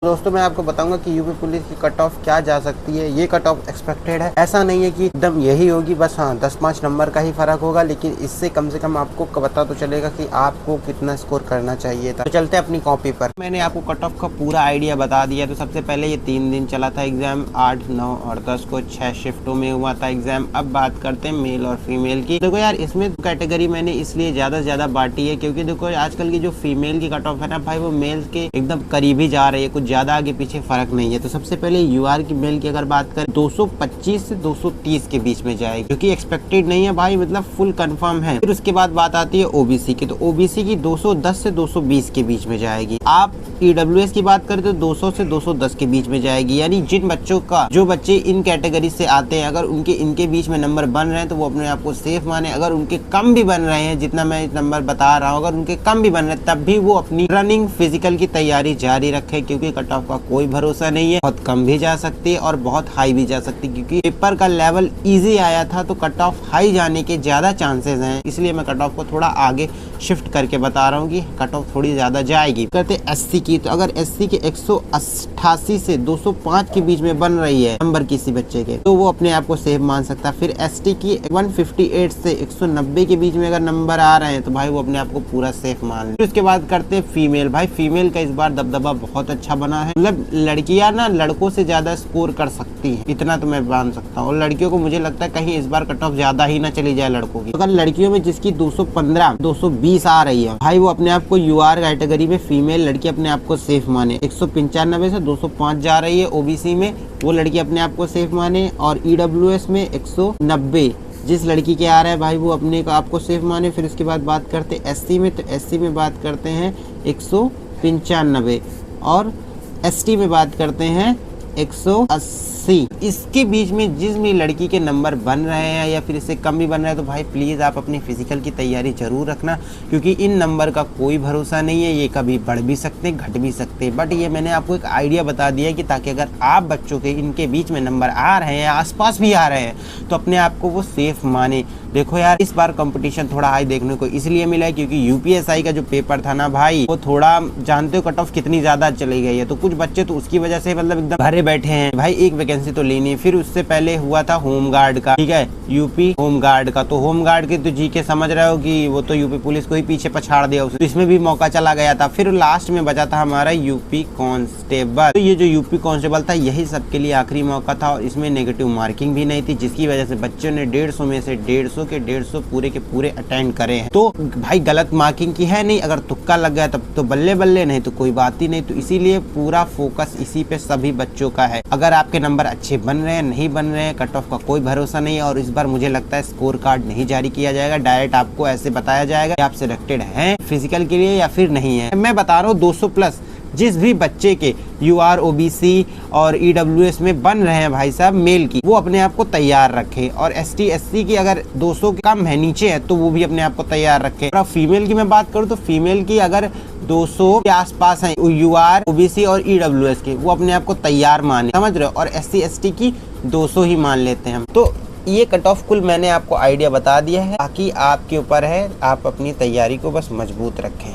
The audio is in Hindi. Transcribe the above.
दोस्तों मैं आपको बताऊंगा कि यूपी पुलिस की कट ऑफ क्या जा सकती है। ये कट ऑफ एक्सपेक्टेड है, ऐसा नहीं है कि एकदम यही होगी, बस हाँ 10-5 नंबर का ही फर्क होगा, लेकिन इससे कम से कम आपको पता तो चलेगा कि आपको कितना स्कोर करना चाहिए था। तो चलते हैं अपनी कॉपी पर। मैंने आपको कट ऑफ का पूरा आइडिया बता दिया। तो सबसे पहले ये 3 दिन चला था एग्जाम, 8, 9 और 10 को 6 शिफ्टों में हुआ था एग्जाम। अब बात करते हैं मेल और फीमेल की। देखो यार, इसमें कैटेगरी मैंने इसलिए ज्यादा से ज्यादा बांटी है क्योंकि देखो आजकल की जो फीमेल की कट ऑफ है ना भाई, वो मेल के एकदम करीब ही जा रही है, कुछ ज्यादा आगे पीछे फर्क नहीं है। तो सबसे पहले यूआर की मेल की अगर बात करें 225 से 230 के बीच में जाएगी, जो कि एक्सपेक्टेड नहीं है भाई, मतलब फुल कंफर्म है। फिर उसके बाद बात आती है ओबीसी की। तो ओबीसी की 210 से 220 के बीच में जाएगी। आप ईडब्ल्यूएस की बात करें तो 200 से 210 के बीच में जाएगी। यानी जिन बच्चों का, जो बच्चे इन कैटेगरी से आते हैं, अगर उनके इनके बीच में नंबर बन रहे हैं तो वो अपने आप को सेफ माने। अगर उनके कम भी बन रहे हैं, जितना मैं नंबर बता रहा हूँ, अगर उनके कम भी बन रहे हैं तब भी वो अपनी रनिंग फिजिकल की तैयारी जारी रखे, क्योंकि कट ऑफ का कोई भरोसा नहीं है। बहुत कम भी जा सकती है और बहुत हाई भी जा सकती है, क्योंकि पेपर का लेवल इजी आया था तो कट ऑफ हाई जाने के ज्यादा चांसेस हैं। इसलिए मैं कट ऑफ को थोड़ा आगे शिफ्ट करके बता रहा हूँ कि कट ऑफ थोड़ी ज्यादा जाएगी। करते एससी की। तो अगर एससी के 188 से 205 के बीच में बन रही है नंबर किसी बच्चे के, तो वो अपने आप को सेफ मान सकता है। फिर एसटी की 158 से 190 के बीच में अगर नंबर आ रहे हैं तो भाई वो अपने आप को पूरा सेफ मान ले। उसके बाद करते हैं फीमेल। भाई फीमेल का इस बार दबदबा बहुत अच्छा बना है, मतलब लड़कियां ना लड़कों से ज्यादा स्कोर कर सकती है, इतना तो मैं मान सकता हूँ। और लड़कियों को मुझे लगता है कहीं इस बार कट ऑफ ज्यादा ही ना चली जाए लड़कों की। अगर लड़कियों में जिसकी 215, 220 आ रही है, भाई वो अपने आप को यूआर कैटेगरी में फीमेल लड़की अपने आप को सेफ माने। 195 से 205 जा रही है ओबीसी में, वो लड़की अपने आप को सेफ माने। और ईडब्ल्यूएस में 190 जिस लड़की के आ रहा है भाई वो अपने को आपको सेफ माने। फिर उसके बाद बात करते हैं एससी में। तो एससी में बात करते हैं 195 और एसटी में बात करते हैं 180। इसके बीच में जिस भी लड़की के नंबर बन रहे हैं या फिर इससे कम भी बन रहे हैं तो भाई प्लीज़ आप अपनी फिजिकल की तैयारी जरूर रखना, क्योंकि इन नंबर का कोई भरोसा नहीं है। ये कभी बढ़ भी सकते हैं, घट भी सकते हैं, बट ये मैंने आपको एक आइडिया बता दिया है कि ताकि अगर आप बच्चों के इनके बीच में नंबर आ रहे हैं, आसपास भी आ रहे हैं, तो अपने आप को वो सेफ माने। देखो यार, इस बार कंपटीशन थोड़ा हाई देखने को इसलिए मिला है क्योंकि यूपीएसआई का जो पेपर था ना भाई, वो थोड़ा जानते हो कट ऑफ कितनी ज्यादा चली गई है, तो कुछ बच्चे तो उसकी वजह से मतलब एकदम भरे बैठे हैं भाई, एक वैकेंसी तो लेनी है। फिर उससे पहले हुआ था होमगार्ड का, ठीक है, यूपी होमगार्ड का। तो होमगार्ड के तो जीके समझ रहे हो कि वो तो यूपी पुलिस को ही पीछे पछाड़ दिया, तो इसमें भी मौका चला गया था। फिर लास्ट में बचा था हमारा यूपी कांस्टेबल। तो ये जो यूपी कांस्टेबल था यही सबके लिए आखिरी मौका था, और इसमें नेगेटिव मार्किंग भी नहीं थी, जिसकी वजह से बच्चों ने 150 में से 150 के 150 पूरे के पूरे अटेंड करे हैं। तो भाई गलत मार्किंग की है नहीं, अगर तुक्का लग गया तब तो बल्ले बल्ले, नहीं तो कोई बात ही नहीं। तो इसीलिए पूरा फोकस इसी पे सभी बच्चों का है। अगर आपके नंबर अच्छे बन रहे हैं, नहीं बन रहे हैं, कट ऑफ का कोई भरोसा नहीं है। और इस बार मुझे लगता है स्कोर कार्ड नहीं जारी किया जाएगा, डायरेक्ट आपको ऐसे बताया जाएगा कि आप सिलेक्टेड हैं फिजिकल के लिए या फिर नहीं है। मैं बता रहा हूँ 200 प्लस जिस भी बच्चे के यूआर, ओबीसी और ईडब्ल्यूएस में बन रहे हैं भाई साहब मेल की, वो अपने आप को तैयार रखे। और एसटी एससी की अगर 200 कम है, नीचे है, तो वो भी अपने आप को तैयार रखे। और फीमेल की मैं बात करूँ तो फीमेल की अगर 200 के आसपास है यूआर, ओबीसी और ईडब्ल्यूएस के, वो अपने आप को तैयार माने, समझ रहे हो। और एससी एसटी की 200 ही मान लेते हैं हम। तो ये कट ऑफ कुल मैंने आपको आइडिया बता दिया है, बाकी आपके ऊपर है, आप अपनी तैयारी को बस मजबूत रखें।